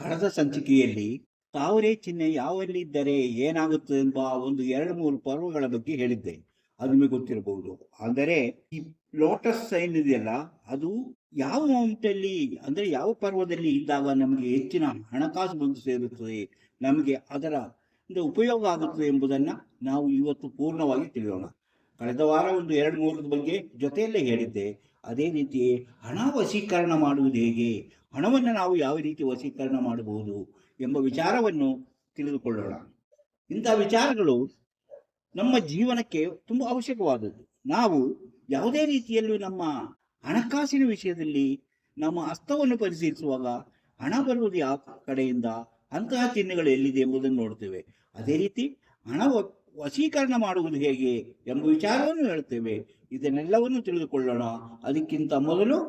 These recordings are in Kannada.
ಕಳೆದ ಸಂಚಿಕೆಯಲ್ಲಿ ತಾವರೆ ಚಿಹ್ನೆ ಯಾವಲ್ಲಿದ್ದರೆ ಏನಾಗುತ್ತೆ ಎಂಬ ಒಂದು 2-3 ಪರ್ವಗಳ ಬಗ್ಗೆ ಹೇಳಿದ್ದೆ. ಅದು ನಿಮಗೆ ಗೊತ್ತಿರಬಹುದು. ಅಂದರೆ ಈ ಲೋಟಸ್ ಸೈನ್ ಇದೆಯಲ್ಲ, ಅದು ಯಾವ ಮೌಂಟಲ್ಲಿ ಅಂದರೆ ಯಾವ ಪರ್ವದಲ್ಲಿ ಇದ್ದಾಗ ನಮಗೆ ಹೆಚ್ಚಿನ ಹಣಕಾಸು ಬಂದು ಸೇರುತ್ತದೆ, ನಮಗೆ ಅದರ ಉಪಯೋಗ ಆಗುತ್ತದೆ ಎಂಬುದನ್ನು ನಾವು ಇವತ್ತು ಪೂರ್ಣವಾಗಿ ತಿಳಿಯೋಣ. ಕಳೆದ ವಾರ ಒಂದು 2-3 ಬಗ್ಗೆ ಜೊತೆಯಲ್ಲೇ ಹೇಳಿದ್ದೆ. ಅದೇ ರೀತಿ ಹಣ ವಶೀಕರಣ ಮಾಡುವುದು ಹೇಗೆ, ಹಣವನ್ನು ನಾವು ಯಾವ ರೀತಿ ವಶೀಕರಣ ಮಾಡಬಹುದು ಎಂಬ ವಿಚಾರವನ್ನು ತಿಳಿದುಕೊಳ್ಳೋಣ. ಇಂಥ ವಿಚಾರಗಳು ನಮ್ಮ ಜೀವನಕ್ಕೆ ತುಂಬ ಅವಶ್ಯಕವಾದದ್ದು. ನಾವು ಯಾವುದೇ ರೀತಿಯಲ್ಲೂ ನಮ್ಮ ಹಣಕಾಸಿನ ವಿಷಯದಲ್ಲಿ ನಮ್ಮ ಹಸ್ತವನ್ನು ಪರಿಶೀಲಿಸುವಾಗ ಹಣ ಬರುವುದು ಯಾವ ಕಡೆಯಿಂದ, ಅಂತಹ ಚಿಹ್ನೆಗಳು ಎಲ್ಲಿದೆ ಎಂಬುದನ್ನು ನೋಡ್ತೇವೆ. ಅದೇ ರೀತಿ ಹಣ ವಶೀಕರಣ ಮಾಡುವುದು ಹೇಗೆ ಎಂಬ ವಿಚಾರವನ್ನು ಹೇಳ್ತೇವೆ. ಇದನ್ನೆಲ್ಲವನ್ನು ತಿಳಿದುಕೊಳ್ಳೋಣ. ಅದಕ್ಕಿಂತ ಮೊದಲು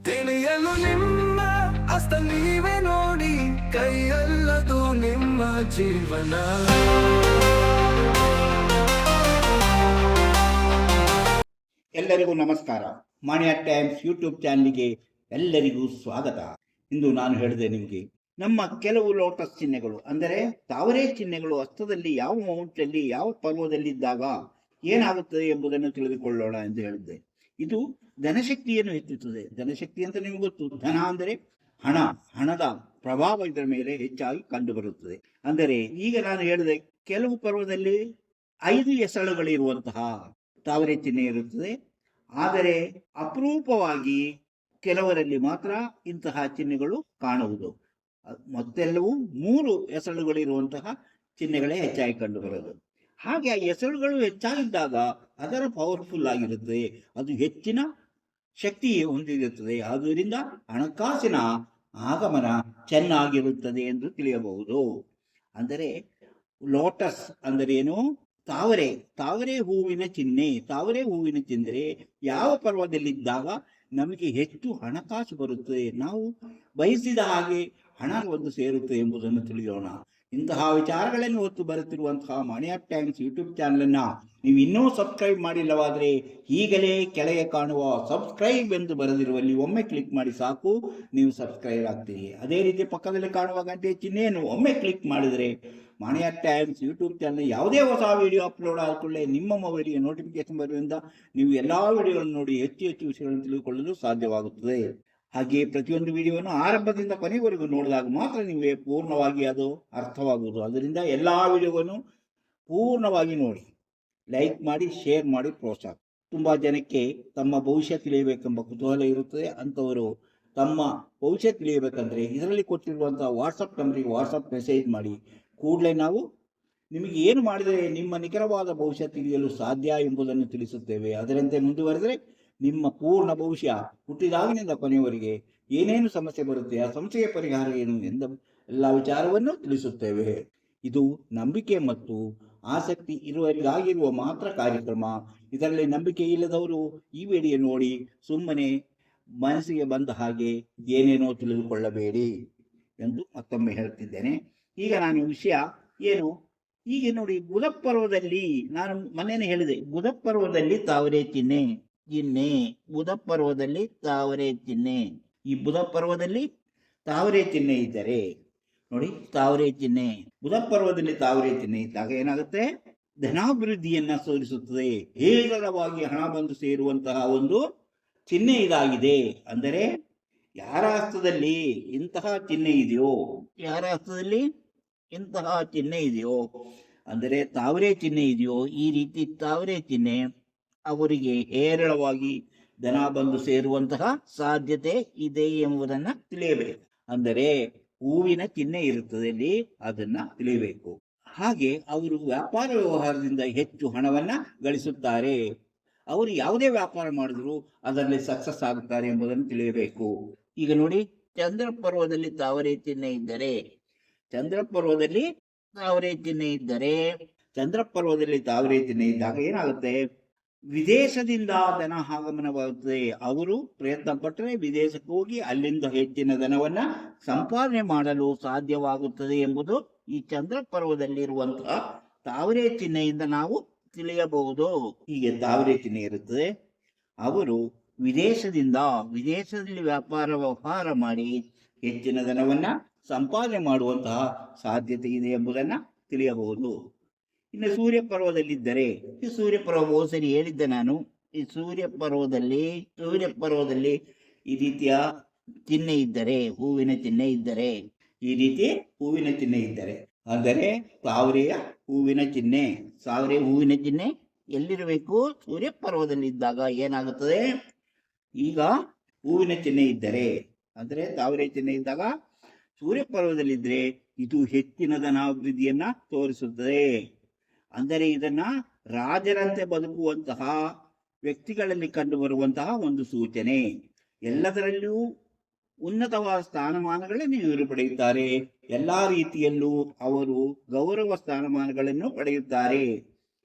ತಿಳಿಯಲು ನಿಮ್ಮ ಹಸ್ತ ನೀವೇ ನೋಡಿ, ಕೈಯಲ್ಲದು ನಿಮ್ಮ ಜೀವನ. ಎಲ್ಲರಿಗೂ ನಮಸ್ಕಾರ. ಮಾಣಿಯ ಟೈಮ್ಸ್ ಯೂಟ್ಯೂಬ್ ಚಾನಲ್ಗೆ ಎಲ್ಲರಿಗೂ ಸ್ವಾಗತ. ಇಂದು ನಾನು ಹೇಳಿದೆ ನಿಮಗೆ ನಮ್ಮ ಕೆಲವು ಲೋಟಸ್ ಚಿಹ್ನೆಗಳು ಅಂದರೆ ತಾವರೆ ಚಿಹ್ನೆಗಳು ಹಸ್ತದಲ್ಲಿ ಯಾವ ಮೌಂಟಲ್ಲಿ ಯಾವ ಪರ್ವದಲ್ಲಿದ್ದಾಗ ಏನಾಗುತ್ತದೆ ಎಂಬುದನ್ನು ತಿಳಿದುಕೊಳ್ಳೋಣ ಎಂದು ಹೇಳಿದ್ದೆ. ಇದು ಧನಶಕ್ತಿಯನ್ನು ಹೆಚ್ಚುತ್ತದೆ. ಧನಶಕ್ತಿ ಅಂತ ನಿಮಗೆ ಗೊತ್ತು. ಧನ ಅಂದರೆ ಹಣ, ಹಣದ ಪ್ರಭಾವ ಇದರ ಮೇಲೆ ಹೆಚ್ಚಾಗಿ ಕಂಡುಬರುತ್ತದೆ. ಅಂದರೆ ಈಗ ನಾನು ಹೇಳಿದೆ, ಕೆಲವು ಪರ್ವದಲ್ಲಿ 5 ಎಸಳುಗಳಿರುವಂತಹ ತಾವರೆ ಚಿಹ್ನೆ ಇರುತ್ತದೆ. ಆದರೆ ಅಪರೂಪವಾಗಿ ಕೆಲವರಲ್ಲಿ ಮಾತ್ರ ಇಂತಹ ಚಿಹ್ನೆಗಳು ಕಾಣುವುದು. ಮತ್ತೆಲ್ಲವೂ 3 ಎಸಳುಗಳಿರುವಂತಹ ಚಿಹ್ನೆಗಳೇ ಹೆಚ್ಚಾಗಿ ಕಂಡುಬರೋದು. ಹಾಗೆ ಆ ಎಸಳುಗಳು ಹೆಚ್ಚಾಗಿದ್ದಾಗ ಅದರ ಪವರ್ಫುಲ್ ಆಗಿರುತ್ತದೆ, ಅದು ಹೆಚ್ಚಿನ ಶಕ್ತಿ ಹೊಂದಿರುತ್ತದೆ. ಆದ್ದರಿಂದ ಹಣಕಾಸಿನ ಆಗಮನ ಚೆನ್ನಾಗಿರುತ್ತದೆ ಎಂದು ತಿಳಿಯಬಹುದು. ಅಂದರೆ ಲೋಟಸ್ ಅಂದರೆ ಏನು? ತಾವರೆ ಹೂವಿನ ಚಿಹ್ನೆ. ತಾವರೆ ಹೂವಿನ ಚಿಹ್ನೆ ಯಾವ ಪರ್ವದಲ್ಲಿದ್ದಾಗ ನಮಗೆ ಹೆಚ್ಚು ಹಣಕಾಸು ಬರುತ್ತದೆ, ನಾವು ಬಯಸಿದ ಹಾಗೆ ಹಣ ಒಂದು ಸೇರುತ್ತದೆ ಎಂಬುದನ್ನು ತಿಳಿಯೋಣ. ಇಂತಹ ವಿಚಾರಗಳನ್ನು ಹೊತ್ತು ಬರುತ್ತಿರುವಂತಹ ಮಾಣಿಯ ಟೈಮ್ಸ್ ಯೂಟ್ಯೂಬ್ ಚಾನಲನ್ನು ನೀವು ಇನ್ನೂ ಸಬ್ಸ್ಕ್ರೈಬ್ ಮಾಡಿಲ್ಲವಾದರೆ ಈಗಲೇ ಕೆಳಗೆ ಕಾಣುವ ಸಬ್ಸ್ಕ್ರೈಬ್ ಎಂದು ಬರೆದಿರುವಲ್ಲಿ ಒಮ್ಮೆ ಕ್ಲಿಕ್ ಮಾಡಿ ಸಾಕು, ನೀವು ಸಬ್ಸ್ಕ್ರೈಬ್ ಆಗ್ತೀರಿ. ಅದೇ ರೀತಿ ಪಕ್ಕದಲ್ಲಿ ಕಾಣುವ ಗಂಟೆ ಚಿಹ್ನೆಯನ್ನು ಒಮ್ಮೆ ಕ್ಲಿಕ್ ಮಾಡಿದರೆ ಮಾಣಿಯ ಟೈಮ್ಸ್ ಯೂಟ್ಯೂಬ್ ಚಾನಲ್ ಯಾವುದೇ ಹೊಸ ವಿಡಿಯೋ ಅಪ್ಲೋಡ್ ಆದಕೊಳ್ಳೆ ನಿಮ್ಮ ಮೊಬೈಲಿಗೆ ನೋಟಿಫಿಕೇಶನ್ ಬರುವುದರಿಂದ ನೀವು ಎಲ್ಲ ವಿಡಿಯೋಗಳನ್ನು ನೋಡಿ ಹೆಚ್ಚು ಹೆಚ್ಚು ವಿಷಯಗಳನ್ನು ತಿಳಿದುಕೊಳ್ಳಲು ಸಾಧ್ಯವಾಗುತ್ತದೆ. ಹಾಗೆ ಪ್ರತಿಯೊಂದು ವಿಡಿಯೋವನ್ನು ಆರಂಭದಿಂದ ಕೊನೆವರೆಗೂ ನೋಡಿದಾಗ ಮಾತ್ರ ನಿಮಗೆ ಪೂರ್ಣವಾಗಿ ಅದು ಅರ್ಥವಾಗುವುದು. ಅದರಿಂದ ಎಲ್ಲ ವಿಡಿಯೋವನ್ನು ಪೂರ್ಣವಾಗಿ ನೋಡಿ, ಲೈಕ್ ಮಾಡಿ, ಶೇರ್ ಮಾಡಿ ಪ್ರೋತ್ಸಾಹ. ತುಂಬ ಜನಕ್ಕೆ ತಮ್ಮ ಭವಿಷ್ಯ ತಿಳಿಯಬೇಕೆಂಬ ಕುತೂಹಲ ಇರುತ್ತದೆ. ಅಂಥವರು ತಮ್ಮ ಭವಿಷ್ಯ ತಿಳಿಯಬೇಕಂದ್ರೆ ಇದರಲ್ಲಿ ಕೊಟ್ಟಿರುವಂತಹ ವಾಟ್ಸಪ್ ನಂಬರಿಗೆ ವಾಟ್ಸಪ್ ಮೆಸೇಜ್ ಮಾಡಿ. ಕೂಡಲೇ ನಾವು ನಿಮಗೆ ಏನು ಮಾಡಿದರೆ ನಿಮ್ಮ ನಿಖರವಾದ ಭವಿಷ್ಯ ತಿಳಿಯಲು ಸಾಧ್ಯ ಎಂಬುದನ್ನು ತಿಳಿಸುತ್ತೇವೆ. ಅದರಂತೆ ಮುಂದುವರೆದರೆ ನಿಮ್ಮ ಪೂರ್ಣ ಭವಿಷ್ಯ ಹುಟ್ಟಿದಾಗಿನಿಂದ ಕೊನೆಯವರೆಗೆ ಏನೇನು ಸಮಸ್ಯೆ ಬರುತ್ತೆ, ಆ ಸಮಸ್ಯೆಗೆ ಪರಿಹಾರ ಏನು ಎಂದ ಎಲ್ಲ ವಿಚಾರವನ್ನು ತಿಳಿಸುತ್ತೇವೆ. ಇದು ನಂಬಿಕೆ ಮತ್ತು ಆಸಕ್ತಿ ಇರುವವರಿಗಾಗಿರುವ ಮಾತ್ರ ಕಾರ್ಯಕ್ರಮ. ಇದರಲ್ಲಿ ನಂಬಿಕೆ ಇಲ್ಲದವರು ಈ ವಿಡಿಯೋ ನೋಡಿ ಸುಮ್ಮನೆ ಮನಸ್ಸಿಗೆ ಬಂದ ಹಾಗೆ ಏನೇನೋ ತಿಳಿದುಕೊಳ್ಳಬೇಡಿ ಎಂದು ಮತ್ತೊಮ್ಮೆ ಹೇಳ್ತಿದ್ದೇನೆ. ಈಗ ನಾನು ವಿಷಯ ಏನು, ಈಗ ನೋಡಿ, ಬುಧ ಪರ್ವದಲ್ಲಿ ನಾನು ಮೊನ್ನೆನೇ ಹೇಳಿದೆ, ಬುಧ ಪರ್ವದಲ್ಲಿ ತಾವರೆ ಚಿಹ್ನೆ. ಬುಧ ಪರ್ವದಲ್ಲಿ ತಾವರೆ ಚಿಹ್ನೆ. ಈ ಬುಧ ಪರ್ವದಲ್ಲಿ ತಾವರೆ ಚಿಹ್ನೆ ಇದ್ದರೆ ನೋಡಿ, ತಾವರೆ ಚಿಹ್ನೆ ಬುಧ ಪರ್ವದಲ್ಲಿ ತಾವರೆ ಚಿಹ್ನೆ ಇದ್ದಾಗ ಏನಾಗುತ್ತೆ? ಧನಾಭಿವೃದ್ಧಿಯನ್ನ ತೋರಿಸುತ್ತದೆ. ಹೇರಳವಾಗಿ ಹಣ ಬಂದು ಸೇರುವಂತಹ ಒಂದು ಚಿಹ್ನೆ ಇದಾಗಿದೆ. ಅಂದರೆ ಯಾರ ಹಸ್ತದಲ್ಲಿ ಇಂತಹ ಚಿಹ್ನೆ ಇದೆಯೋ, ಅಂದರೆ ತಾವರೆ ಚಿಹ್ನೆ ಇದೆಯೋ, ಈ ರೀತಿ ತಾವರೆ ಚಿಹ್ನೆ ಅವರಿಗೆ ಹೇರಳವಾಗಿ ಧನ ಬಂದು ಸೇರುವಂತಹ ಸಾಧ್ಯತೆ ಇದೆ ಎಂಬುದನ್ನ ತಿಳಿಯಬೇಕು. ಅಂದರೆ ಹೂವಿನ ಚಿಹ್ನೆ ಇರುತ್ತದೆ ಅಲ್ಲಿ, ಅದನ್ನ ತಿಳಿಯಬೇಕು. ಹಾಗೆ ಅವರು ವ್ಯಾಪಾರ ವ್ಯವಹಾರದಿಂದ ಹೆಚ್ಚು ಹಣವನ್ನ ಗಳಿಸುತ್ತಾರೆ. ಅವರು ಯಾವುದೇ ವ್ಯಾಪಾರ ಮಾಡಿದ್ರು ಅದರಲ್ಲಿ ಸಕ್ಸಸ್ ಆಗುತ್ತಾರೆ ಎಂಬುದನ್ನು ತಿಳಿಯಬೇಕು. ಈಗ ನೋಡಿ, ಚಂದ್ರ ಪರ್ವದಲ್ಲಿ ತಾವರೆ ಚಿಹ್ನೆ ಇದ್ದರೆ ಇದ್ದಾಗ ಏನಾಗುತ್ತೆ? ವಿದೇಶದಿಂದ ಧನ ಆಗಮನವಾಗುತ್ತದೆ. ಅವರು ಪ್ರಯತ್ನ ಪಟ್ಟರೆ ವಿದೇಶಕ್ಕೆ ಹೋಗಿ ಅಲ್ಲಿಂದ ಹೆಚ್ಚಿನ ಧನವನ್ನ ಸಂಪಾದನೆ ಮಾಡಲು ಸಾಧ್ಯವಾಗುತ್ತದೆ ಎಂಬುದು ಈ ಚಂದ್ರ ಪರ್ವದಲ್ಲಿರುವಂತಹ ತಾವರೆ ಚಿಹ್ನೆಯಿಂದ ನಾವು ತಿಳಿಯಬಹುದು. ಹೀಗೆ ತಾವರೆ ಚಿಹ್ನೆ ಇರುತ್ತದೆ. ಅವರು ವಿದೇಶದಲ್ಲಿ ವ್ಯವಹಾರ ಮಾಡಿ ಹೆಚ್ಚಿನ ಧನವನ್ನ ಸಂಪಾದನೆ ಮಾಡುವಂತಹ ಸಾಧ್ಯತೆ ಇದೆ ಎಂಬುದನ್ನ ತಿಳಿಯಬಹುದು. ಇನ್ನು ಸೂರ್ಯ ಪರ್ವದಲ್ಲಿದ್ದರೆ, ಈ ಸೂರ್ಯ ಪರ್ವ ಸರಿ ಹೇಳಿದ್ದೆ ನಾನು. ಈ ಸೂರ್ಯ ಪರ್ವದಲ್ಲಿ ಈ ರೀತಿಯ ಚಿಹ್ನೆ ಇದ್ದರೆ, ಹೂವಿನ ಚಿಹ್ನೆ ಇದ್ದರೆ, ಈ ರೀತಿ ಹೂವಿನ ಚಿಹ್ನೆ ಇದ್ದರೆ, ಅಂದರೆ ತಾವರೆ ಹೂವಿನ ಚಿಹ್ನೆ ಎಲ್ಲಿರಬೇಕು? ಸೂರ್ಯ ಪರ್ವದಲ್ಲಿ ಇದ್ದಾಗ ಏನಾಗುತ್ತದೆ? ಈಗ ಹೂವಿನ ಚಿಹ್ನೆ ಇದ್ದರೆ, ಅಂದರೆ ತಾವರೆ ಚಿಹ್ನೆ ಇದ್ದಾಗ ಸೂರ್ಯ ಪರ್ವದಲ್ಲಿದ್ದರೆ ಇದು ಹೆಚ್ಚಿನ ಧನಾಭಿವೃದ್ಧಿಯನ್ನ ತೋರಿಸುತ್ತದೆ. ಅಂದರೆ ಇದನ್ನ ರಾಜರಂತೆ ಬದುಕುವಂತಹ ವ್ಯಕ್ತಿಗಳಲ್ಲಿ ಕಂಡು ಬರುವಂತಹ ಒಂದು ಸೂಚನೆ. ಎಲ್ಲದರಲ್ಲೂ ಉನ್ನತವಾದ ಸ್ಥಾನಮಾನಗಳನ್ನು ಇವರು ಪಡೆಯುತ್ತಾರೆ. ಎಲ್ಲಾ ರೀತಿಯಲ್ಲೂ ಅವರು ಗೌರವ ಸ್ಥಾನಮಾನಗಳನ್ನು ಪಡೆಯುತ್ತಾರೆ.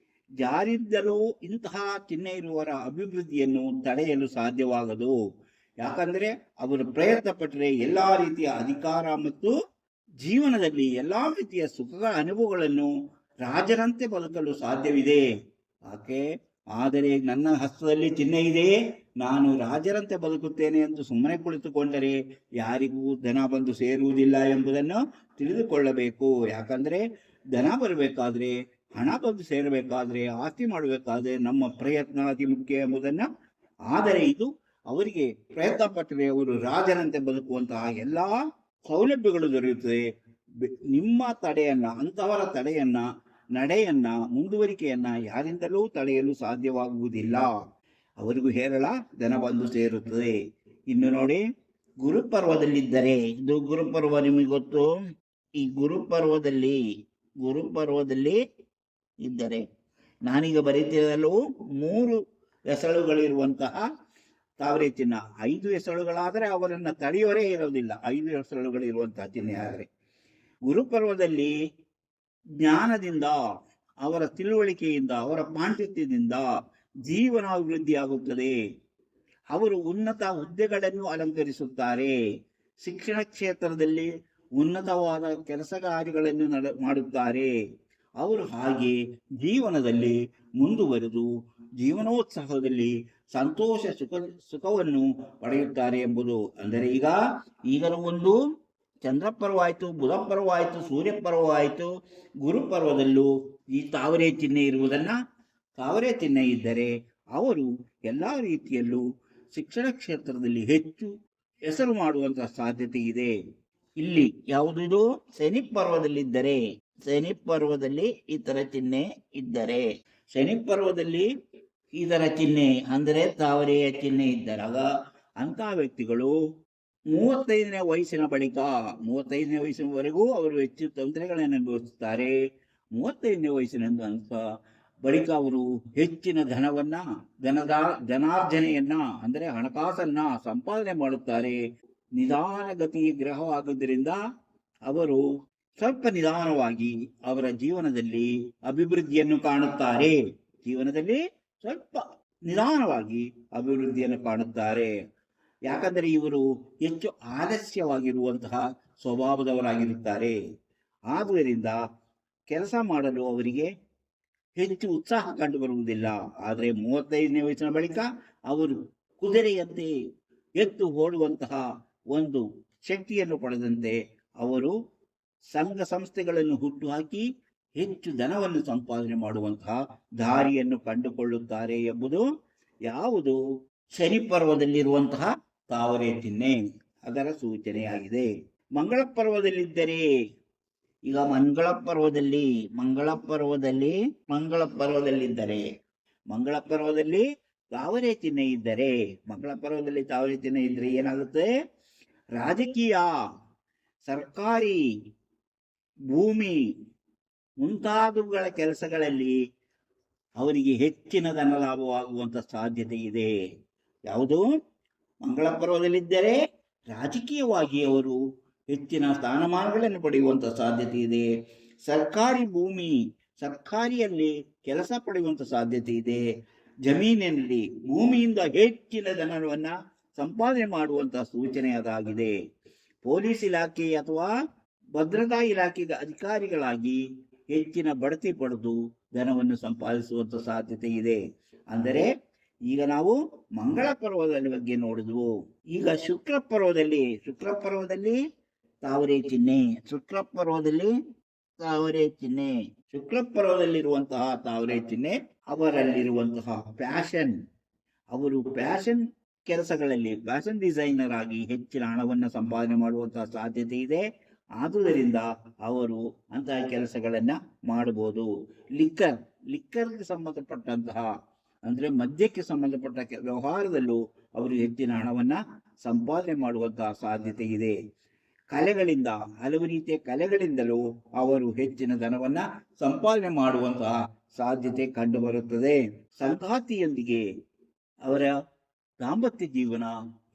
ಜಾರಿದ್ದಲೂ ಇಂತಹ ಚಿಹ್ನೆ ಇರುವವರ ಅಭಿವೃದ್ಧಿಯನ್ನು ತಡೆಯಲು ಸಾಧ್ಯವಾಗದು. ಯಾಕಂದ್ರೆ ಅವರು ಪ್ರಯತ್ನ ಪಟ್ಟರೆ ಎಲ್ಲಾ ರೀತಿಯ ಅಧಿಕಾರ ಮತ್ತು ಜೀವನದಲ್ಲಿ ಎಲ್ಲಾ ರೀತಿಯ ಸುಖದ ಅನುಭವಗಳನ್ನು ರಾಜರಂತೆ ಬದುಕಲು ಸಾಧ್ಯವಿದೆ. ಆದರೆ ನನ್ನ ಹಸ್ತದಲ್ಲಿ ಚಿಹ್ನೆ ಇದೆ, ನಾನು ರಾಜರಂತೆ ಬದುಕುತ್ತೇನೆ ಎಂದು ಸುಮ್ಮನೆ ಕುಳಿತುಕೊಂಡರೆ ಯಾರಿಗೂ ಧನ ಬಂದು ಸೇರುವುದಿಲ್ಲ ಎಂಬುದನ್ನು ತಿಳಿದುಕೊಳ್ಳಬೇಕು. ಯಾಕಂದ್ರೆ ಧನ ಬರಬೇಕಾದ್ರೆ, ಹಣ ಬಂದು ಸೇರಬೇಕಾದ್ರೆ, ಆಸ್ತಿ ಮಾಡಬೇಕಾದ್ರೆ ನಮ್ಮ ಪ್ರಯತ್ನ ಅತಿ ಮುಖ್ಯ ಎಂಬುದನ್ನ. ಆದರೆ ಇದು ಅವರಿಗೆ ಪ್ರಯತ್ನ ಪಟ್ಟರೆ ಅವರು ರಾಜರಂತೆ ಬದುಕುವಂತಹ ಎಲ್ಲಾ ಸೌಲಭ್ಯಗಳು ದೊರೆಯುತ್ತದೆ. ನಿಮ್ಮ ಅಂತವರ ನಡೆಯನ್ನ ಮುಂದುವರಿಕೆಯನ್ನ ಯಾರಿಂದಲೂ ತಡೆಯಲು ಸಾಧ್ಯವಾಗುವುದಿಲ್ಲ. ಅವರಿಗೂ ಹೇರಳ ಧನ ಬಂದು ಸೇರುತ್ತದೆ. ಇನ್ನು ನೋಡಿ, ಗುರುಪರ್ವದಲ್ಲಿದ್ದರೆ, ಇದು ಗುರುಪರ್ವ ನಿಮಗೆ ಗೊತ್ತು. ಈ ಗುರುಪರ್ವದಲ್ಲಿ ಇದ್ದರೆ, ನಾನೀಗ ಬರೀತಿರಲು 3 ಎಸಳುಗಳಿರುವಂತಹ ತಾವರೆ ಚಿಹ್ನ. 5 ಎಸಳುಗಳಾದರೆ ಅವರನ್ನ ತಡೆಯೋರೇ ಇರೋದಿಲ್ಲ. 5 ಎಸಳುಗಳಿರುವಂತಹ ಚಿಹ್ನೆ ಆದರೆ ಗುರುಪರ್ವದಲ್ಲಿ ಜ್ಞಾನದಿಂದ, ಅವರ ತಿಳುವಳಿಕೆಯಿಂದ, ಅವರ ಪಾಂಡಿತ್ಯದಿಂದ ಜೀವನಾಭಿವೃದ್ಧಿ ಆಗುತ್ತದೆ. ಅವರು ಉನ್ನತ ಹುದ್ದೆಗಳನ್ನು ಅಲಂಕರಿಸುತ್ತಾರೆ. ಶಿಕ್ಷಣ ಕ್ಷೇತ್ರದಲ್ಲಿ ಉನ್ನತವಾದ ಕೆಲಸ ಕಾರ್ಯಗಳನ್ನು ಮಾಡುತ್ತಾರೆ. ಅವರು ಹಾಗೆ ಜೀವನದಲ್ಲಿ ಮುಂದುವರೆದು ಜೀವನೋತ್ಸವದಲ್ಲಿ ಸಂತೋಷ ಸುಖವನ್ನು ಪಡೆಯುತ್ತಾರೆ ಎಂಬುದು. ಅಂದರೆ ಈಗ ಒಂದು ಚಂದ್ರಪರ್ವಾಯಿತು, ಬುಧ ಪರ್ವಾಯಿತು, ಸೂರ್ಯ ಪರ್ವಾಯಿತು, ಗುರುಪರ್ವದಲ್ಲೂ ಈ ತಾವರೆ ಚಿಹ್ನೆ ತಾವರೆ ಚಿಹ್ನೆ ಇದ್ದರೆ ಅವರು ಎಲ್ಲಾ ರೀತಿಯಲ್ಲೂ ಶಿಕ್ಷಣ ಕ್ಷೇತ್ರದಲ್ಲಿ ಹೆಚ್ಚು ಹೆಸರು ಮಾಡುವಂತಹ ಸಾಧ್ಯತೆ ಇದೆ. ಇಲ್ಲಿ ಯಾವುದಿದು? ಶನಿ ಪರ್ವದಲ್ಲಿ ಇತರ ಚಿಹ್ನೆ ಇದ್ದರೆ, ಶನಿ ಪರ್ವದಲ್ಲಿ ಇದರ ಚಿಹ್ನೆ ಅಂದರೆ ತಾವರೆಯ ಚಿಹ್ನೆ ಇದ್ದಾಗ ಅಂತಹ ವ್ಯಕ್ತಿಗಳು 35ನೇ ವಯಸ್ಸಿನ ಬಳಿಕ, 35ನೇ ವಯಸ್ಸಿನವರೆಗೂ ಅವರು ಹೆಚ್ಚು ತೊಂದರೆಗಳನ್ನು ಅನುಭವಿಸುತ್ತಾರೆ. 35ನೇ ವಯಸ್ಸಿನ ಬಳಿಕ ಅವರು ಹೆಚ್ಚಿನ ಧನಾರ್ಜನೆಯನ್ನ ಅಂದರೆ ಹಣಕಾಸನ್ನ ಸಂಪಾದನೆ ಮಾಡುತ್ತಾರೆ. ನಿಧಾನಗತಿ ಗ್ರಹವಾಗುವುದರಿಂದ ಅವರು ಸ್ವಲ್ಪ ನಿಧಾನವಾಗಿ ಅವರ ಜೀವನದಲ್ಲಿ ಅಭಿವೃದ್ಧಿಯನ್ನು ಕಾಣುತ್ತಾರೆ. ಯಾಕಂದರೆ ಇವರು ಹೆಚ್ಚು ಆಲಸ್ಯವಾಗಿರುವಂತಹ ಸ್ವಭಾವದವರಾಗಿರುತ್ತಾರೆ. ಆದುದರಿಂದ ಕೆಲಸ ಮಾಡಲು ಅವರಿಗೆ ಹೆಚ್ಚು ಉತ್ಸಾಹ ಕಂಡು ಬರುವುದಿಲ್ಲ. ಆದರೆ 35ನೇ ವಯಸ್ಸಿನ ಬಳಿಕ ಅವರು ಕುದುರೆಯಂತೆ ಎತ್ತು ಓಡುವಂತಹ ಒಂದು ಶಕ್ತಿಯನ್ನು ಪಡೆದಂತೆ ಅವರು ಸಂಘ ಸಂಸ್ಥೆಗಳನ್ನು ಹುಟ್ಟುಹಾಕಿ ಹೆಚ್ಚು ಧನವನ್ನು ಸಂಪಾದನೆ ಮಾಡುವಂತಹ ದಾರಿಯನ್ನು ಕಂಡುಕೊಳ್ಳುತ್ತಾರೆ ಎಂಬುದು ಯಾವುದು? ಶನಿ ಪರ್ವದಲ್ಲಿರುವಂತಹ ತಾವರೆ ಚಿಹ್ನೆ ಅದರ ಸೂಚನೆಯಾಗಿದೆ. ಮಂಗಳ ಪರ್ವದಲ್ಲಿದ್ದರೆ, ಈಗ ಮಂಗಳ ಪರ್ವದಲ್ಲಿ ತಾವರೆ ಚಿಹ್ನೆ ಇದ್ದರೆ, ಏನಾಗುತ್ತೆ? ರಾಜಕೀಯ, ಸರ್ಕಾರಿ, ಭೂಮಿ ಮುಂತಾದವುಗಳ ಕೆಲಸಗಳಲ್ಲಿ ಅವರಿಗೆ ಹೆಚ್ಚಿನ ಧನ ಲಾಭವಾಗುವಂತ ಸಾಧ್ಯತೆ ಇದೆ. ಯಾವುದು? ಮಂಗಳ ಪರ್ವದಲ್ಲಿದ್ದರೆ ರಾಜಕೀಯವಾಗಿ ಅವರು ಹೆಚ್ಚಿನ ಸ್ಥಾನಮಾನಗಳನ್ನು ಪಡೆಯುವಂತ ಸಾಧ್ಯತೆ ಇದೆ. ಸರ್ಕಾರಿ ಸರ್ಕಾರಿಯಲ್ಲಿ ಕೆಲಸ ಪಡೆಯುವಂತ ಸಾಧ್ಯತೆ ಇದೆ. ಜಮೀನಿನಲ್ಲಿ ಭೂಮಿಯಿಂದ ಹೆಚ್ಚಿನ ಧನವನ್ನ ಸಂಪಾದನೆ ಮಾಡುವಂತಹ ಸೂಚನೆ ಅದಾಗಿದೆ. ಪೊಲೀಸ್ ಇಲಾಖೆ ಅಥವಾ ಭದ್ರತಾ ಇಲಾಖೆಗೆ ಅಧಿಕಾರಿಗಳಾಗಿ ಹೆಚ್ಚಿನ ಬಡ್ತಿ ಪಡೆದು ಧನವನ್ನು ಸಂಪಾದಿಸುವಂತ ಸಾಧ್ಯತೆ ಇದೆ. ಅಂದರೆ ಈಗ ನಾವು ಮಂಗಳ ಪರ್ವದ ಬಗ್ಗೆ ನೋಡಿದ್ವು. ಈಗ ಶುಕ್ರ ಪರ್ವದಲ್ಲಿ ತಾವರೆ ಚಿಹ್ನೆ, ಶುಕ್ರ ಪರ್ವದಲ್ಲಿರುವಂತಹ ತಾವರೆ ಚಿಹ್ನೆ ಅವರಲ್ಲಿರುವಂತಹ ಪ್ಯಾಷನ್. ಅವರು ಪ್ಯಾಷನ್ ಕೆಲಸಗಳಲ್ಲಿ ಫ್ಯಾಷನ್ ಡಿಸೈನರ್ ಆಗಿ ಹೆಚ್ಚಿನ ಹಣವನ್ನು ಸಂಪಾದನೆ ಮಾಡುವಂತಹ ಸಾಧ್ಯತೆ ಇದೆ. ಆದುದರಿಂದ ಅವರು ಅಂತಹ ಕೆಲಸಗಳನ್ನ ಮಾಡಬಹುದು. ಲಿಕ್ಕರ್ಗೆ ಸಂಬಂಧಪಟ್ಟಂತಹ ಅಂದ್ರೆ ಮದ್ಯಕ್ಕೆ ಸಂಬಂಧಪಟ್ಟ ವ್ಯವಹಾರದಲ್ಲೂ ಅವರು ಹೆಚ್ಚಿನ ಹಣವನ್ನ ಸಂಪಾದನೆ ಮಾಡುವಂತಹ ಸಾಧ್ಯತೆ ಇದೆ. ಕಲೆಗಳಿಂದ, ಹಲವು ರೀತಿಯ ಕಲೆಗಳಿಂದಲೂ ಅವರು ಹೆಚ್ಚಿನ ಧನವನ್ನ ಸಂಪಾದನೆ ಮಾಡುವಂತಹ ಸಾಧ್ಯತೆ ಕಂಡುಬರುತ್ತದೆ. ಸಂಗಾತಿಯೊಂದಿಗೆ ಅವರ ದಾಂಪತ್ಯ ಜೀವನ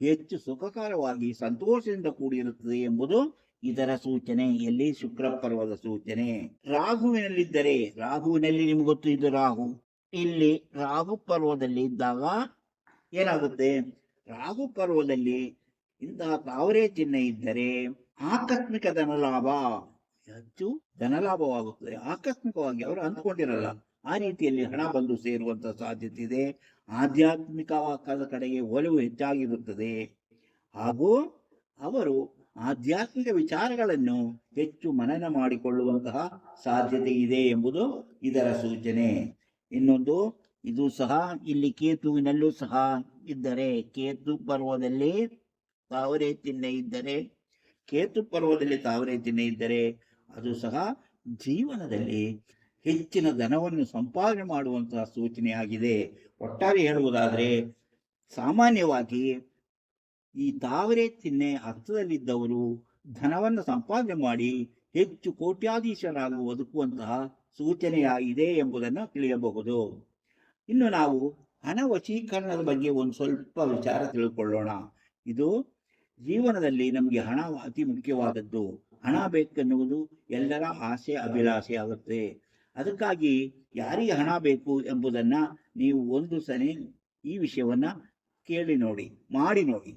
ಹೆಚ್ಚು ಸುಖಕರವಾಗಿ ಸಂತೋಷದಿಂದ ಕೂಡಿರುತ್ತದೆ ಎಂಬುದು ಇದರ ಸೂಚನೆ. ಎಲ್ಲಿ? ಶುಕ್ರ ಪರ್ವದ ಸೂಚನೆ. ರಾಹುವಿನಲ್ಲಿ ನಿಮ್ಗೆ ಗೊತ್ತು, ಇದು ರಾಹು. ಇಲ್ಲಿ ರಾಹು ಪರ್ವದಲ್ಲಿ ಇದ್ದಾಗ ಏನಾಗುತ್ತೆ? ರಾಹು ಪರ್ವದಲ್ಲಿ ಇಂತಹ ತಾವರೆ ಚಿಹ್ನೆ ಇದ್ದರೆ ಆಕಸ್ಮಿಕ ಧನಲಾಭ, ಹೆಚ್ಚು ಧನಲಾಭವಾಗುತ್ತದೆ. ಆಕಸ್ಮಿಕವಾಗಿ ಅವರು ಅಂದ್ಕೊಂಡಿರಲ್ಲ, ಆ ರೀತಿಯಲ್ಲಿ ಹಣ ಬಂದು ಸೇರುವಂತ ಸಾಧ್ಯತೆ ಇದೆ. ಆಧ್ಯಾತ್ಮಿಕ ಕಡೆಗೆ ಒಲವು ಹೆಚ್ಚಾಗಿರುತ್ತದೆ ಹಾಗೂ ಅವರು ಆಧ್ಯಾತ್ಮಿಕ ವಿಚಾರಗಳನ್ನು ಹೆಚ್ಚು ಮನನ ಮಾಡಿಕೊಳ್ಳುವಂತಹ ಸಾಧ್ಯತೆ ಇದೆ ಎಂಬುದು ಇದರ ಸೂಚನೆ. ಇನ್ನೊಂದು, ಇದು ಸಹ ಇಲ್ಲಿ ಕೇತುವಿನಲ್ಲೂ ಸಹ ಇದ್ದರೆ, ಕೇತು ಪರ್ವದಲ್ಲಿ ತಾವರೆ ಚಿಹ್ನೆ ಇದ್ದರೆ ಅದು ಸಹ ಜೀವನದಲ್ಲಿ ಹೆಚ್ಚಿನ ಧನವನ್ನು ಸಂಪಾದನೆ ಮಾಡುವಂತಹ ಸೂಚನೆಯಾಗಿದೆ. ಒಟ್ಟಾರೆ ಹೇಳುವುದಾದರೆ, ಸಾಮಾನ್ಯವಾಗಿ ಈ ತಾವರೆ ಚಿಹ್ನೆ ಹಸ್ತದಲ್ಲಿದ್ದವರು ಧನವನ್ನು ಸಂಪಾದನೆ ಮಾಡಿ ಹೆಚ್ಚು ಕೋಟ್ಯಾಧೀಶರಾಗಿ ಬದುಕುವಂತಹ ಸೂಚನೆಯಾಗಿದೆ ಎಂಬುದನ್ನು ತಿಳಿಯಬಹುದು. ಇನ್ನು ನಾವು ಹಣ ವಶೀಕರಣದ ಬಗ್ಗೆ ಒಂದು ಸ್ವಲ್ಪ ವಿಚಾರ ತಿಳ್ಕೊಳ್ಳೋಣ. ಇದು ಜೀವನದಲ್ಲಿ ನಮಗೆ ಹಣ ಅತಿ ಮುಖ್ಯವಾದದ್ದು. ಹಣ ಬೇಕೆನ್ನುವುದು ಎಲ್ಲರ ಆಸೆ, ಅಭಿಲಾಷೆ ಆಗುತ್ತೆ. ಅದಕ್ಕಾಗಿ ಯಾರಿಗೆ ಹಣ ಬೇಕು ಎಂಬುದನ್ನ ನೀವು ಒಂದು ಸರಿ ಈ ವಿಷಯವನ್ನ ಕೇಳಿ ನೋಡಿ, ಮಾಡಿ ನೋಡಿ.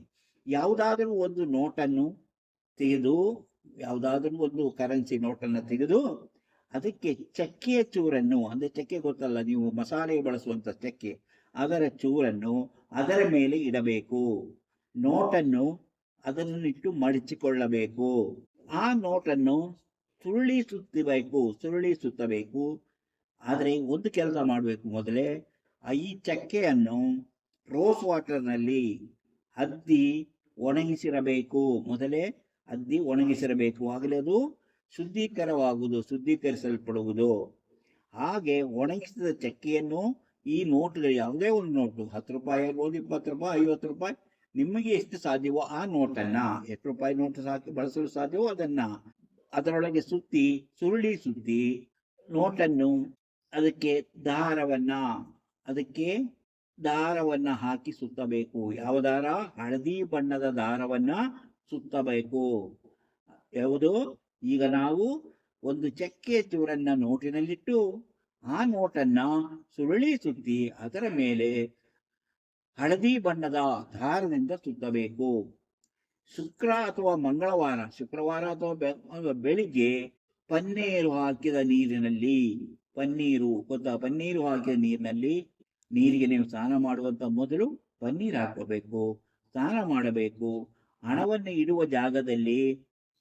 ಯಾವುದಾದರೂ ಒಂದು ನೋಟನ್ನು ತೆಗೆದು, ಯಾವುದಾದರೂ ಒಂದು ಕರೆನ್ಸಿ ನೋಟನ್ನು ತೆಗೆದು ಅದಕ್ಕೆ ಚಕ್ಕೆಯ ಚೂರನ್ನು, ಅಂದರೆ ಚಕ್ಕೆ ಗೊತ್ತಲ್ಲ ನೀವು, ಮಸಾಲೆ ಬಳಸುವಂತ ಚಕ್ಕೆ, ಅದರ ಚೂರನ್ನು ಅದರ ಮೇಲೆ ಇಡಬೇಕು. ನೋಟನ್ನು ಅದನ್ನಿಟ್ಟು ಮಡಚಿಕೊಳ್ಳಬೇಕು. ಆ ನೋಟನ್ನು ಸುರುಳಿ ಸುತ್ತಬೇಕು. ಆದರೆ ಒಂದು ಕೆಲಸ ಮಾಡಬೇಕು. ಮೊದಲೇ ಈ ಚಕ್ಕೆಯನ್ನು ರೋಸ್ ವಾಟರ್ನಲ್ಲಿ ಅದ್ದಿ ಒಣಗಿಸಿರಬೇಕು. ಆಗಲೇ ಅದು ಶುದ್ಧೀಕರಿಸಲ್ಪಡುವುದು. ಹಾಗೆ ಒಣಗಿಸಿದ ಚಕ್ಕೆಯನ್ನು ಈ ನೋಟುಗಳು, ಯಾವುದೇ ಒಂದು ನೋಟು, 10 ರೂಪಾಯಿ ಇರ್ಬೋದು, 20 ರೂಪಾಯಿ, 50 ರೂಪಾಯಿ, ನಿಮಗೆ ಎಷ್ಟು ಸಾಧ್ಯವೋ ಆ ನೋಟನ್ನ, ಎಷ್ಟು ರೂಪಾಯಿ ನೋಟು ಬಳಸಲು ಸಾಧ್ಯವೋ ಅದರೊಳಗೆ ಸುರುಳಿ ಸುತ್ತಿ ನೋಟನ್ನು ಅದಕ್ಕೆ ದಾರವನ್ನ ಹಾಕಿ ಸುತ್ತಬೇಕು. ಯಾವ ದಾರ? ಹಳದಿ ಬಣ್ಣದ ದಾರವನ್ನ ಸುತ್ತಬೇಕು. ಯಾವುದು? ಈಗ ನಾವು ಒಂದು ಚಕ್ಕೆ ಚೂರನ್ನ ನೋಟಿನಲ್ಲಿಟ್ಟು ಆ ನೋಟನ್ನ ಸುರುಳಿ ಸುತ್ತಿ ಅದರ ಮೇಲೆ ಹಳದಿ ಬಣ್ಣದ ದಾರದಿಂದ ಸುತ್ತಬೇಕು. ಶುಕ್ರವಾರ ಅಥವಾ ಬೆಳಿಗ್ಗೆ ಪನ್ನೀರು ಹಾಕಿದ ನೀರಿನಲ್ಲಿ, ಪನ್ನೀರು ಹಾಕಿದ ನೀರಿಗೆ ನೀವು ಸ್ನಾನ ಮಾಡುವಂತ ಮೊದಲು ಪನ್ನೀರ್ ಹಾಕಬೇಕು, ಸ್ನಾನ ಮಾಡಬೇಕು. ಹಣವನ್ನು ಇಡುವ ಜಾಗದಲ್ಲಿ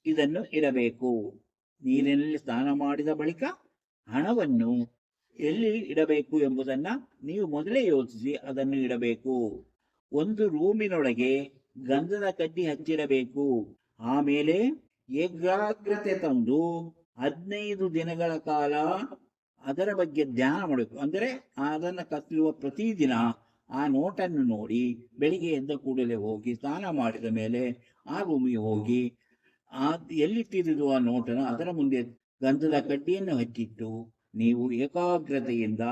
ಇದನ್ನು ಇಡಬೇಕು. ನೀರಿನಲ್ಲಿ ಸ್ನಾನ ಮಾಡಿದ ಬಳಿಕ ಹಣವನ್ನು ಎಲ್ಲಿ ಇಡಬೇಕು ಎಂಬುದನ್ನ ನೀವು ಮೊದಲೇ ಯೋಚಿಸಿ ಅದನ್ನು ಇಡಬೇಕು. ಒಂದು ರೂಮಿನೊಳಗೆ ಗಂಧದ ಕಡ್ಡಿ ಹಚ್ಚಿಡಬೇಕು. ಆಮೇಲೆ ಏಕಾಗ್ರತೆ ತಂದು 15 ದಿನಗಳ ಕಾಲ ಅದರ ಬಗ್ಗೆ ಧ್ಯಾನ ಮಾಡಬೇಕು. ಅಂದರೆ ಅದನ್ನು ಕತ್ತುವ ಪ್ರತಿದಿನ ಆ ನೋಟನ್ನು ನೋಡಿ ಬೆಳಿಗ್ಗೆ ಎದ್ದ ಕೂಡಲೇ ಹೋಗಿ ಸ್ನಾನ ಮಾಡಿದ ಮೇಲೆ ಆ ರೂಮಿಗೆ ಹೋಗಿ ಎಲ್ಲಿಟ್ಟಿರುವ ನೋಟನ್ನು ಅದರ ಮುಂದೆ ಗಂಧದ ಕಡ್ಡಿಯನ್ನು ಹಚ್ಚಿಟ್ಟು ನೀವು ಏಕಾಗ್ರತೆಯಿಂದ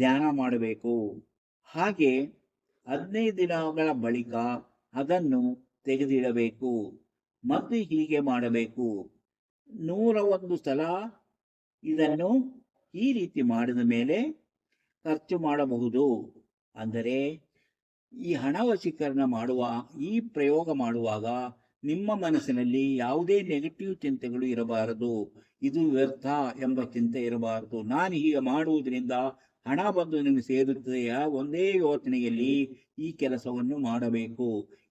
ಧ್ಯಾನ ಮಾಡಬೇಕು. ಹಾಗೆ 15 ದಿನಗಳ ಬಳಿಕ ಅದನ್ನು ತೆಗೆದಿಡಬೇಕು. ಮತ್ತೆ ಹೀಗೆ ಮಾಡಬೇಕು. 101 ಸಲ ಇದನ್ನು ಈ ರೀತಿ ಮಾಡಿದ ಮೇಲೆ ಖರ್ಚು ಮಾಡಬಹುದು. ಅಂದರೆ ಈ ಹಣ ವಶೀಕರಣ ಮಾಡುವ ಈ ಪ್ರಯೋಗ ಮಾಡುವಾಗ ನಿಮ್ಮ ಮನಸ್ಸಿನಲ್ಲಿ ಯಾವುದೇ ನೆಗೆಟಿವ್ ಚಿಂತೆಗಳು ಇರಬಾರದು. ಇದು ವ್ಯರ್ಥ ಎಂಬ ಚಿಂತೆ ಇರಬಾರದು. ನಾನು ಹೀಗೆ ಮಾಡುವುದರಿಂದ ಹಣ ಬಂದು ನಿಮಗೆ ಸೇರುತ್ತದೆಯ ಒಂದೇ ಯೋಚನೆಯಲ್ಲಿ ಈ ಕೆಲಸವನ್ನು ಮಾಡಬೇಕು.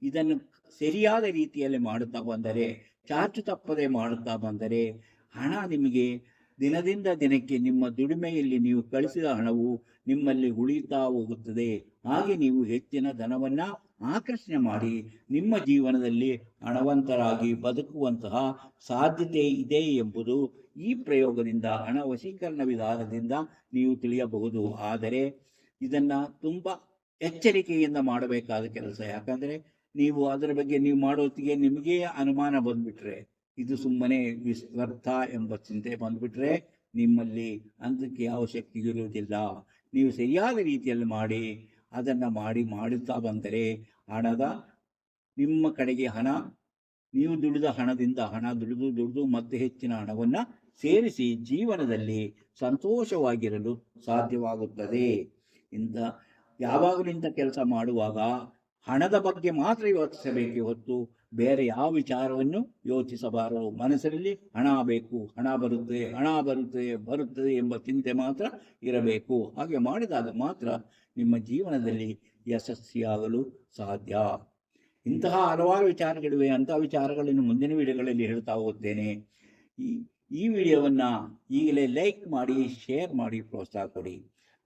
ಇದನ್ನು ಸರಿಯಾದ ರೀತಿಯಲ್ಲಿ ಮಾಡುತ್ತಾ ಬಂದರೆ, ಚಾಚು ತಪ್ಪದೆ ಮಾಡುತ್ತಾ ಬಂದರೆ ಹಣ ನಿಮಗೆ ದಿನದಿಂದ ದಿನಕ್ಕೆ ನಿಮ್ಮ ದುಡಿಮೆಯಲ್ಲಿ ನೀವು ಕಳಿಸಿದ ಹಣವು ನಿಮ್ಮಲ್ಲಿ ಉಳಿಯುತ್ತಾ ಹೋಗುತ್ತದೆ. ಹಾಗೆ ನೀವು ಹೆಚ್ಚಿನ ಧನವನ್ನು ಆಕರ್ಷಣೆ ಮಾಡಿ ನಿಮ್ಮ ಜೀವನದಲ್ಲಿ ಹಣವಂತರಾಗಿ ಬದುಕುವಂತಹ ಸಾಧ್ಯತೆ ಇದೆ ಎಂಬುದು ಈ ಪ್ರಯೋಗದಿಂದ, ಹಣ ವಶೀಕರಣ ವಿಧಾನದಿಂದ ನೀವು ತಿಳಿಯಬಹುದು. ಆದರೆ ಇದನ್ನು ತುಂಬ ಎಚ್ಚರಿಕೆಯಿಂದ ಮಾಡಬೇಕಾದ ಕೆಲಸ. ಯಾಕಂದರೆ ನೀವು ಅದರ ಬಗ್ಗೆ ನೀವು ಮಾಡೋತ್ತಿಗೆ ನಿಮಗೇ ಅನುಮಾನ ಬಂದುಬಿಟ್ರೆ, ಇದು ಸುಮ್ಮನೆ ವ್ಯರ್ಥ ಎಂಬ ಚಿಂತೆ ಬಂದುಬಿಟ್ರೆ ನಿಮ್ಮಲ್ಲಿ ಅದಕ್ಕೆ ಯಾವ ಶಕ್ತಿ ಇರುವುದಿಲ್ಲ. ನೀವು ಸರಿಯಾದ ರೀತಿಯಲ್ಲಿ ಮಾಡಿ ಅದನ್ನು ಮಾಡುತ್ತಾ ಬಂದರೆ ನಿಮ್ಮ ಕಡೆಗೆ ಹಣ, ನೀವು ದುಡಿದ ಹಣದಿಂದ ಹಣ ದುಡಿದು ಮತ್ತೆ ಹೆಚ್ಚಿನ ಹಣವನ್ನು ಸೇರಿಸಿ ಜೀವನದಲ್ಲಿ ಸಂತೋಷವಾಗಿರಲು ಸಾಧ್ಯವಾಗುತ್ತದೆ. ಯಾವಾಗಲೂ ಇಂಥ ಕೆಲಸ ಮಾಡುವಾಗ ಹಣದ ಬಗ್ಗೆ ಮಾತ್ರ ಯೋಚಿಸಬೇಕೇ ಹೊತ್ತು ಬೇರೆ ಯಾವ ವಿಚಾರವನ್ನು ಯೋಚಿಸಬಾರದು. ಮನಸ್ಸಿನಲ್ಲಿ ಹಣ ಬೇಕು, ಹಣ ಬರುತ್ತದೆ ಎಂಬ ಚಿಂತೆ ಮಾತ್ರ ಇರಬೇಕು. ಹಾಗೆ ಮಾಡಿದಾಗ ಮಾತ್ರ ನಿಮ್ಮ ಜೀವನದಲ್ಲಿ ಯಶಸ್ವಿಯಾಗಲು ಸಾಧ್ಯ. ಇಂತಹ ಹಲವಾರು ವಿಚಾರಗಳಿವೆ. ಅಂತಹ ವಿಚಾರಗಳನ್ನು ಮುಂದಿನ ವಿಡಿಯೋಗಳಲ್ಲಿ ಹೇಳ್ತಾ ಹೋಗ್ತೇನೆ. ಈ ವಿಡಿಯೋವನ್ನು ಈಗಲೇ ಲೈಕ್ ಮಾಡಿ, ಶೇರ್ ಮಾಡಿ, ಪ್ರೋತ್ಸಾಹ ಕೊಡಿ.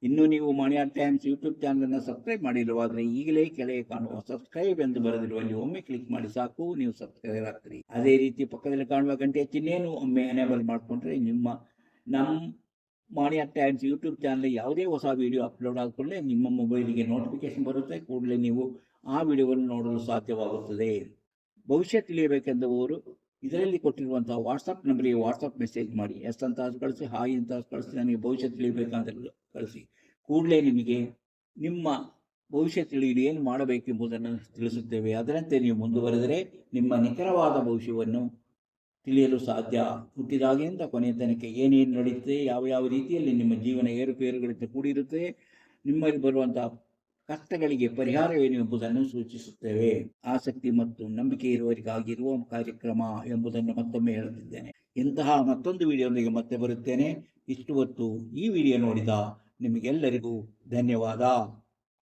ಇನ್ನೂ ನೀವು ಮನಿ ಆಟ್ ಟೈಮ್ಸ್ ಯೂಟ್ಯೂಬ್ ಚಾನಲನ್ನು ಸಬ್ಸ್ಕ್ರೈಬ್ ಮಾಡಿಲ್ಲವಾದರೆ ಈಗಲೇ ಕೆಳಗೆ ಕಾಣುವ ಸಬ್ಸ್ಕ್ರೈಬ್ ಎಂದು ಬರೆದಿರುವಲ್ಲಿ ಒಮ್ಮೆ ಕ್ಲಿಕ್ ಮಾಡಿ ಸಾಕು, ನೀವು ಸಬ್ಸ್ಕ್ರೈಬ್ ಆಗ್ತೀರಿ. ಅದೇ ರೀತಿ ಪಕ್ಕದಲ್ಲಿ ಕಾಣುವ ಗಂಟೆ ಚಿಹ್ನೆಯನ್ನು ಒಮ್ಮೆ ಎನೇಬಲ್ ಮಾಡಿಕೊಂಡ್ರೆ ನಮ್ಮ ಮನಿ ಆಟ್ ಟೈಮ್ಸ್ ಯೂಟ್ಯೂಬ್ ಚಾನಲ್ ಯಾವುದೇ ಹೊಸ ವಿಡಿಯೋ ಅಪ್ಲೋಡ್ ಆದ ಕೂಡಲೇ ನಿಮ್ಮ ಮೊಬೈಲಿಗೆ ನೋಟಿಫಿಕೇಶನ್ ಬರುತ್ತೆ. ಕೂಡಲೇ ನೀವು ಆ ವಿಡಿಯೋವನ್ನು ನೋಡಲು ಸಾಧ್ಯವಾಗುತ್ತದೆ. ಭವಿಷ್ಯ ತಿಳಿಯಬೇಕೆಂದವರು ಇದರಲ್ಲಿ ಕೊಟ್ಟಿರುವಂತಹ ವಾಟ್ಸಪ್ ನಂಬರಿಗೆ ವಾಟ್ಸಪ್ ಮೆಸೇಜ್ ಮಾಡಿ. ಎಸ್ ಅಂತ ಕಳಿಸಿ, ಹಾಯ್ ಅಂತ ಕಳಿಸಿ, ನನಗೆ ಭವಿಷ್ಯ ತಿಳಿಯಬೇಕಂತ ಕಳಿಸಿ. ಕೂಡಲೇ ನಿಮಗೆ ನಿಮ್ಮ ಭವಿಷ್ಯ ತಿಳಿಯಲು ಏನು ಮಾಡಬೇಕೆಂಬುದನ್ನು ತಿಳಿಸುತ್ತೇವೆ. ಅದರಂತೆ ನೀವು ಮುಂದುವರೆದರೆ ನಿಮ್ಮ ನಿಖರವಾದ ಭವಿಷ್ಯವನ್ನು ತಿಳಿಯಲು ಸಾಧ್ಯ. ಹುಟ್ಟಿದಾಗಿನಿಂದ ಕೊನೆಯ ತನಕ ಏನೇನು ನಡೆಯುತ್ತೆ, ಯಾವ ರೀತಿಯಲ್ಲಿ ನಿಮ್ಮ ಜೀವನ ಏರುಪೇರುಗಳಿಂದ ಕೂಡಿರುತ್ತೆ, ನಿಮ್ಮಲ್ಲಿ ಬರುವಂತಹ ಕಷ್ಟಗಳಿಗೆ ಪರಿಹಾರವೇನು ಎಂಬುದನ್ನು ಸೂಚಿಸುತ್ತೇವೆ. ಆಸಕ್ತಿ ಮತ್ತು ನಂಬಿಕೆ ಇರುವವರಿಗಾಗಿರುವ ಕಾರ್ಯಕ್ರಮ ಎಂಬುದನ್ನು ಮತ್ತೊಮ್ಮೆ ಹೇಳುತ್ತಿದ್ದೇನೆ. ಇಂತಹ ಮತ್ತೊಂದು ವಿಡಿಯೋದೊಂದಿಗೆ ಮತ್ತೆ ಬರುತ್ತೇನೆ. ಇಷ್ಟು ಹೊತ್ತು ಈ ವಿಡಿಯೋ ನೋಡಿದ ನಿಮಗೆಲ್ಲರಿಗೂ ಧನ್ಯವಾದ.